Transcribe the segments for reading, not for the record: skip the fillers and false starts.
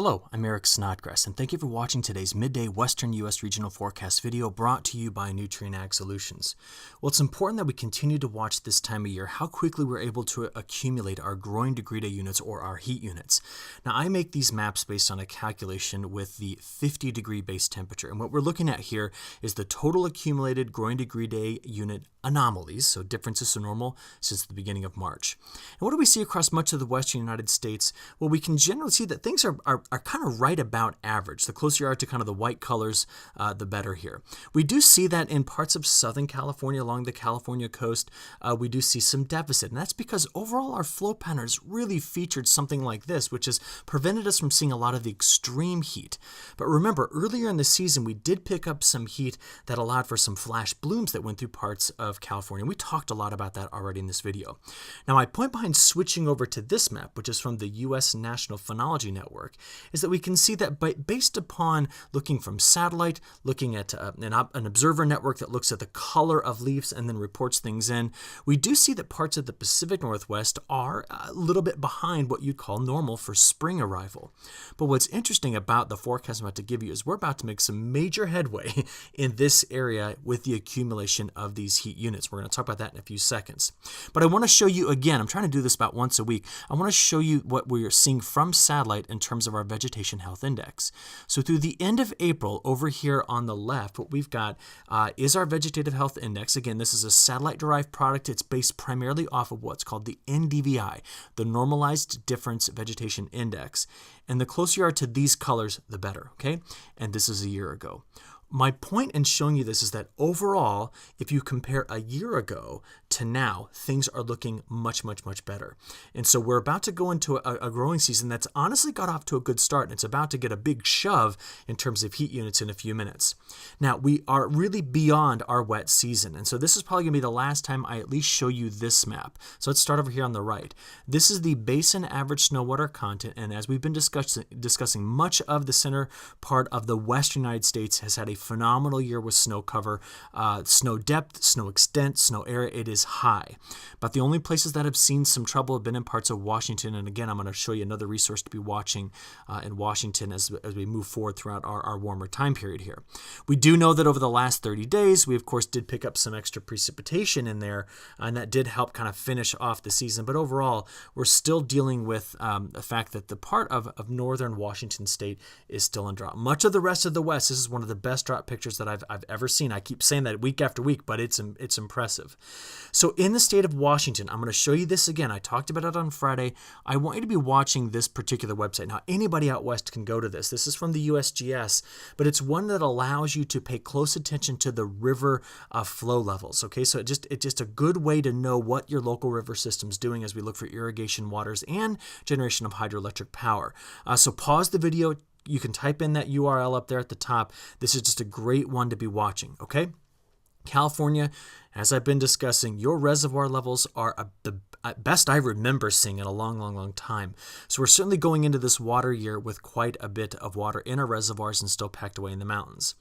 Hello, I'm Eric Snodgrass, and thank you for watching today's midday Western U.S. regional forecast video brought to you by Nutrien Ag Solutions. Well, it's important that we continue to watch this time of year how quickly we're able to accumulate our growing degree day units or our heat units. Now, I make these maps based on a calculation with the 50-degree base temperature, and what we're looking at here is the total accumulated growing degree day unit anomalies, so differences to normal since the beginning of March. And what do we see across much of the western United States? Well, we can generally see that things are kind of right about average. The closer you are to kind of the white colors, the better here. We do see that in parts of Southern California, along the California coast, we do see some deficit. And that's because overall our flow patterns really featured something like this, which has prevented us from seeing a lot of the extreme heat. But remember, earlier in the season, we did pick up some heat that allowed for some flash blooms that went through parts of California. We talked a lot about that already in this video. Now, my point behind switching over to this map, which is from the U.S. National Phenology Network, is that we can see that based upon looking from satellite, looking at an observer network that looks at the color of leaves and then reports things in, we do see that parts of the Pacific Northwest are a little bit behind what you'd call normal for spring arrival. But what's interesting about the forecast I'm about to give you is we're about to make some major headway in this area with the accumulation of these heat units. We're going to talk about that in a few seconds. But I want to show you again, I'm trying to do this about once a week, I want to show you what we're seeing from satellite in terms of our vegetation health index. So through the end of April, over here on the left, what we've got is our vegetative health index. Again, this is a satellite-derived product. It's based primarily off of what's called the NDVI, the Normalized Difference Vegetation Index. And the closer you are to these colors, the better, okay? And this is a year ago. My point in showing you this is that overall, if you compare a year ago to now, things are looking much, much, much better. And so we're about to go into a growing season that's honestly got off to a good start, and it's about to get a big shove in terms of heat units in a few minutes. Now, we are really beyond our wet season, and so this is probably going to be the last time I at least show you this map. So let's start over here on the right. This is the basin average snow water content, and as we've been discussing, much of the center part of the western United States has had a phenomenal year with snow cover, snow depth, snow extent, snow area. It is high. But the only places that have seen some trouble have been in parts of Washington. And again, I'm going to show you another resource to be watching in Washington as we move forward throughout our warmer time period here. We do know that over the last 30 days, we of course did pick up some extra precipitation in there, and that did help kind of finish off the season. But overall, we're still dealing with the fact that the part of northern Washington state is still in drought. Much of the rest of the West, this is one of the best drought pictures that I've ever seen. I keep saying that week after week, but it's impressive. So in the state of Washington, I'm going to show you this again. I talked about it on Friday. I want you to be watching this particular website. Now, anybody out west can go to this. This is from the USGS, but it's one that allows you to pay close attention to the river flow levels. Okay, so it's just a good way to know what your local river system's doing as we look for irrigation waters and generation of hydroelectric power. So pause the video. You can type in that URL up there at the top. This is just a great one to be watching, okay? California, as I've been discussing, your reservoir levels are the best I remember seeing in a long, long, long time. So we're certainly going into this water year with quite a bit of water in our reservoirs and still packed away in the mountains.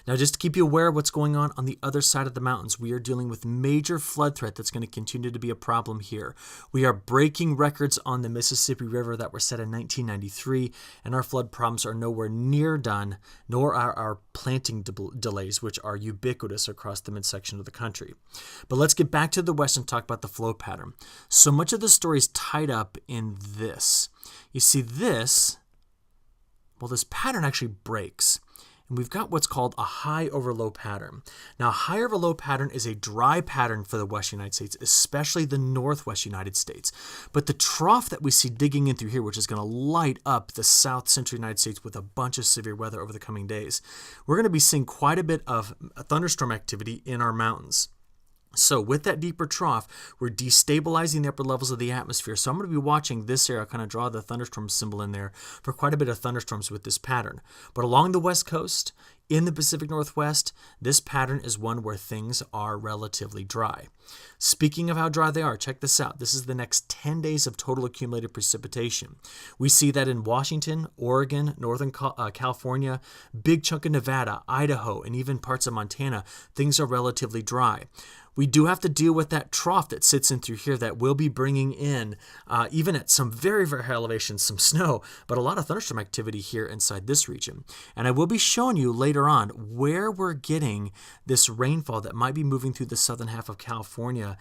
Now, just to keep you aware of what's going on the other side of the mountains, we are dealing with major flood threat that's going to continue to be a problem here. We are breaking records on the Mississippi River that were set in 1993, and our flood problems are nowhere near done, nor are our planting delays, which are ubiquitous across the midsection of the country. But let's get back to the west and talk about the flow pattern. So much of the story is tied up in this. You see this, well, this pattern actually breaks. And we've got what's called a high over low pattern. Now, high over low pattern is a dry pattern for the western United States, especially the northwest United States. But the trough that we see digging in through here, which is going to light up the south central United States with a bunch of severe weather over the coming days, we're going to be seeing quite a bit of thunderstorm activity in our mountains. So with that deeper trough, we're destabilizing the upper levels of the atmosphere. So I'm going to be watching this area. I'll kind of draw the thunderstorm symbol in there for quite a bit of thunderstorms with this pattern. But along the west coast, In the Pacific Northwest, this pattern is one where things are relatively dry. Speaking of how dry they are, check this out. This is the next 10 days of total accumulated precipitation. We see that in Washington, Oregon, Northern California, big chunk of Nevada, Idaho, and even parts of Montana, things are relatively dry. We do have to deal with that trough that sits in through here that will be bringing in, even at some very, very high elevations, some snow, but a lot of thunderstorm activity here inside this region. And I will be showing you later on where we're getting this rainfall that might be moving through the southern half of California,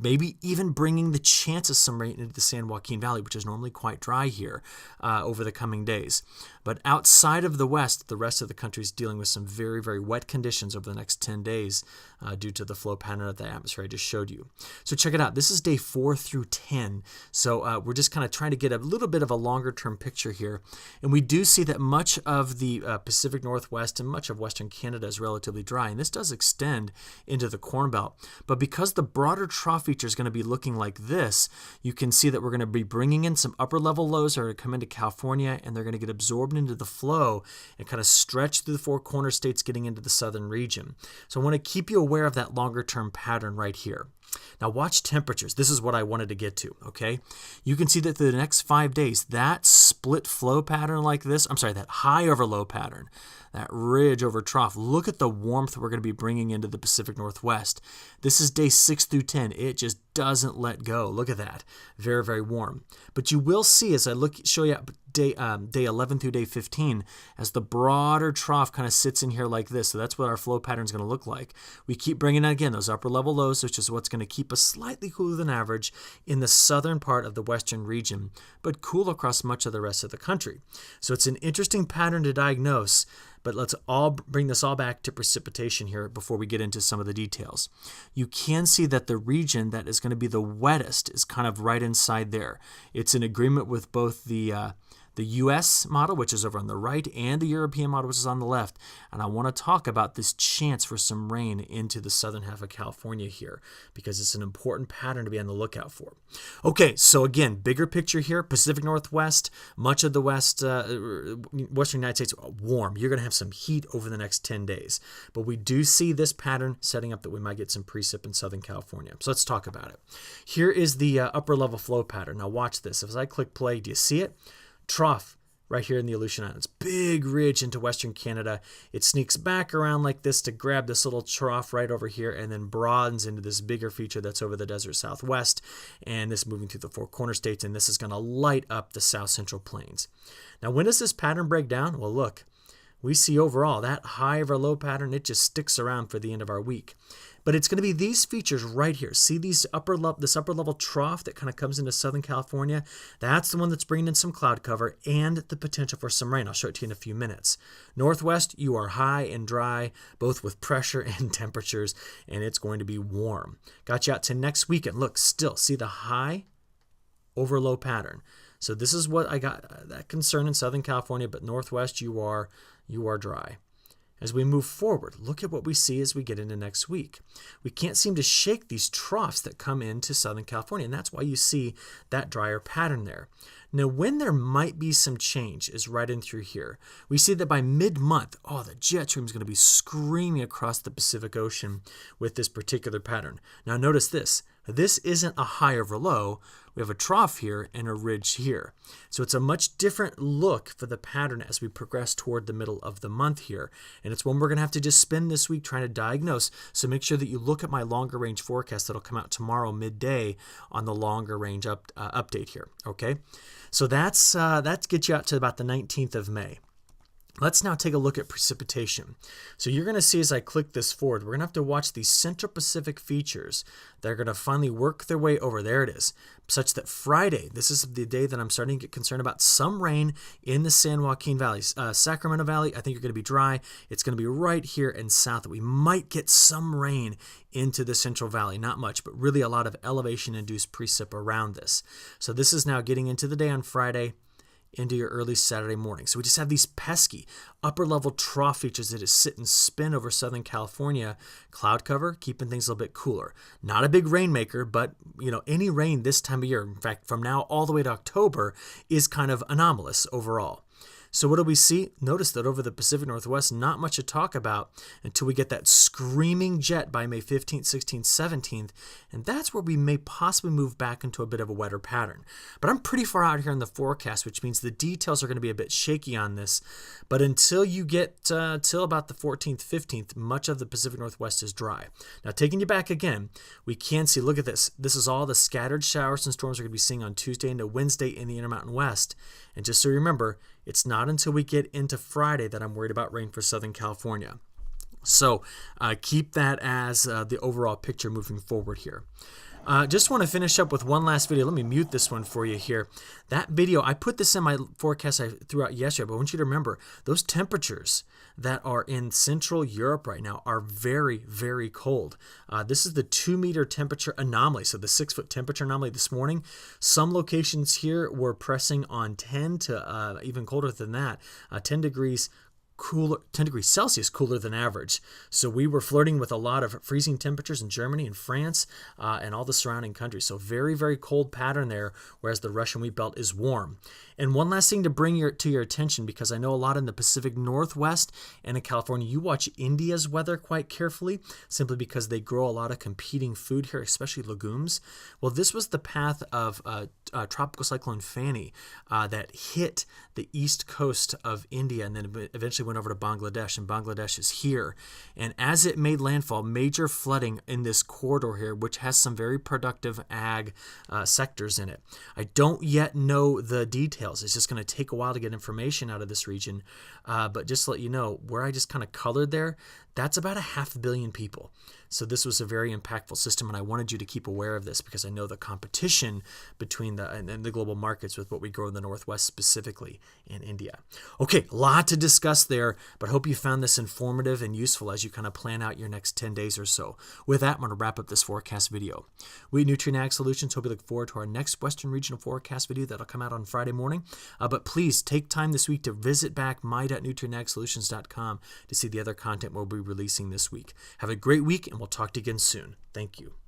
maybe even bringing the chance of some rain into the San Joaquin Valley, which is normally quite dry here over the coming days. But outside of the west, the rest of the country is dealing with some very, very wet conditions over the next 10 days due to the flow pattern of the atmosphere I just showed you. So check it out. This is day 4 through 10. So we're just kind of trying to get a little bit of a longer term picture here. And we do see that much of the Pacific Northwest and much of Western Canada is relatively dry. And this does extend into the Corn Belt. But because the broader trough feature is going to be looking like this, you can see that we're going to be bringing in some upper level lows that are going to come into California, and they're going to get absorbed into the flow and kind of stretch through the Four Corner States, getting into the southern region. So I want to keep you aware of that longer term pattern right here. Now watch temperatures. This is what I wanted to get to, okay? You can see that through the next 5 days, that split flow pattern like this, that high over low pattern, that ridge over trough, look at the warmth we're going to be bringing into the Pacific Northwest. This is day 6 through 10. It just doesn't let go. Look at that. Very, very warm. But you will see as I show you day 11 through day 15, as the broader trough kind of sits in here like this. So that's what our flow pattern is going to look like. We keep bringing in, again, those upper level lows, which is what's going to keep us slightly cooler than average in the southern part of the western region, but cool across much of the rest of the country. So it's an interesting pattern to diagnose. But let's all bring this all back to precipitation here before we get into some of the details. You can see that the region that is going to be the wettest is kind of right inside there. It's in agreement with both the U.S. model, which is over on the right, and the European model, which is on the left. And I want to talk about this chance for some rain into the southern half of California here, because it's an important pattern to be on the lookout for. Okay, so again, bigger picture here, Pacific Northwest, much of the western United States, warm. You're going to have some heat over the next 10 days. But we do see this pattern setting up that we might get some precip in Southern California. So let's talk about it. Here is the upper level flow pattern. Now watch this. As I click play, do you see it? Trough right here in the Aleutian Islands. Big ridge into Western Canada. It sneaks back around like this to grab this little trough right over here and then broadens into this bigger feature that's over the desert Southwest, and this moving through the Four Corner States, and this is going to light up the South Central Plains. Now, when does this pattern break down? Well, look, we see overall that high over low pattern, it just sticks around for the end of our week. But it's going to be these features right here. See this upper level trough that kind of comes into Southern California? That's the one that's bringing in some cloud cover and the potential for some rain. I'll show it to you in a few minutes. Northwest, you are high and dry, both with pressure and temperatures, and it's going to be warm. Got you out to next weekend. Look, still, see the high over low pattern. So this is what I got, that concern in Southern California, but Northwest, you are dry. As we move forward, look at what we see as we get into next week. We can't seem to shake these troughs that come into Southern California, and that's why you see that drier pattern there. Now, when there might be some change is right in through here. We see that by mid-month, the jet stream is going to be screaming across the Pacific Ocean with this particular pattern. Now, notice this. This isn't a high over low. We have a trough here and a ridge here. So it's a much different look for the pattern as we progress toward the middle of the month here. And it's one we're going to have to just spend this week trying to diagnose. So make sure that you look at my longer range forecast that'll come out tomorrow midday on the longer range update here. Okay, so that gets you out to about the 19th of May. Let's now take a look at precipitation. So you're going to see as I click this forward, we're going to have to watch these Central Pacific features that are going to finally work their way over. There it is. Such that Friday, this is the day that I'm starting to get concerned about some rain in the San Joaquin Valley. Sacramento Valley, I think you're going to be dry. It's going to be right here in south. We might get some rain into the Central Valley. Not much, but really a lot of elevation-induced precip around this. So this is now getting into the day on Friday, into your early Saturday morning. So we just have these pesky upper level trough features that just sit and spin over Southern California. Cloud cover, keeping things a little bit cooler. Not a big rainmaker, but any rain this time of year, in fact, from now all the way to October, is kind of anomalous overall. So what do we see? Notice that over the Pacific Northwest, not much to talk about until we get that screaming jet by May 15th, 16th, 17th, and that's where we may possibly move back into a bit of a wetter pattern. But I'm pretty far out here in the forecast, which means the details are going to be a bit shaky on this. But until you get till about the 14th, 15th, much of the Pacific Northwest is dry. Now, taking you back again, we can see, look at this. This is all the scattered showers and storms we're going to be seeing on Tuesday into Wednesday in the Intermountain West. And just so you remember, it's not until we get into Friday that I'm worried about rain for Southern California. So keep that as the overall picture moving forward here. Just want to finish up with one last video. Let me mute this one for you here. That video, I put this in my forecast I threw out yesterday, but I want you to remember those temperatures that are in Central Europe right now are very, very cold. This is the 2-meter temperature anomaly, so the 6-foot temperature anomaly this morning. Some locations here were pressing on 10 to even colder than that, 10 degrees cooler, 10 degrees Celsius cooler than average. So we were flirting with a lot of freezing temperatures in Germany and France and all the surrounding countries. So very, very cold pattern there, whereas the Russian wheat belt is warm. And one last thing to bring to your attention, because I know a lot in the Pacific Northwest and in California, you watch India's weather quite carefully, simply because they grow a lot of competing food here, especially legumes. Well, this was the path of Tropical Cyclone Fani that hit the east coast of India and then eventually went over to Bangladesh, and Bangladesh is here. And as it made landfall, major flooding in this corridor here, which has some very productive ag sectors in it. I don't yet know the details. It's just going to take a while to get information out of this region. But just to let you know, where I just kind of colored there, that's about 500 million people. So this was a very impactful system, and I wanted you to keep aware of this because I know the competition between the global markets with what we grow in the Northwest, specifically in India. Okay, a lot to discuss there, but hope you found this informative and useful as you kind of plan out your next 10 days or so. With that, I'm going to wrap up this forecast video. We at Nutrien Ag Solutions hope you look forward to our next Western Regional Forecast video that'll come out on Friday morning. But please take time this week to visit back my.nutrienagsolutions.com to see the other content we'll be releasing this week. Have a great week, and we'll talk to you again soon. Thank you.